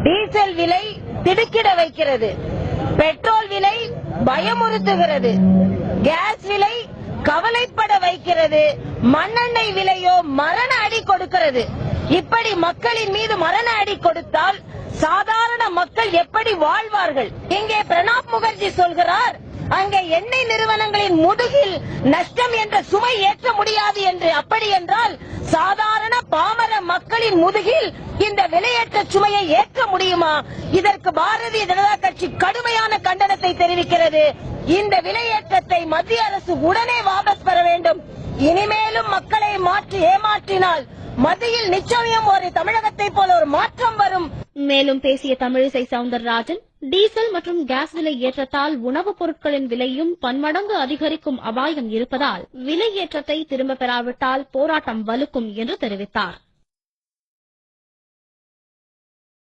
Diesel விலை திடுக்கிட வைக்கிறது, petrol விலை பயமுறுத்துகிறது, கேஸ் விலை கவலைப்பட வைக்கிறது, மண்ணெண்ணெய் விலையோ மரண அடி கொடுக்கிறது. இப்படி மக்களின் மீது மரண அடி கொடுத்தால் சாதாரண மக்கள் எப்படி வாழ்வார்கள்? இங்கே பிரணாப் முகர்ஜி சொல்கிறார், அங்கே எண்ணெய் நிறுவனங்களின் முதுகில் நஷ்டம் என்ற சுமை ஏற்ற முடியாது என்று. அப்படி என்றால் சாதாரண பாமர மக்களின் முதுகில் இந்த விலையேற்ற சுமையை ஏற்ற முடியுமா? இதற்கு பாரதிய ஜனதா கட்சி கடுமையான கண்டனத்தை தெரிவிக்கிறது. இந்த விலையேற்றத்தை மத்திய அரசு உடனே வாபஸ் பெற வேண்டும். இனிமேலும் மக்களை ஏமாற்றினால் மத்தியில் நிச்சயம் ஒரு தமிழகத்தை போல ஒரு மாற்றம் வரும். மேலும் பேசிய தமிழிசை சவுந்தரராஜன், டீசல் மற்றும் கேஸ் விலை ஏற்றத்தால் உணவுப் பொருட்களின் விலையும் பன்மடங்கு அதிகரிக்கும் அபாயம் இருப்பதால் விலை ஏற்றத்தை திரும்ப பெறாவிட்டால் போராட்டம் வலுக்கும் என்று தெரிவித்தார்.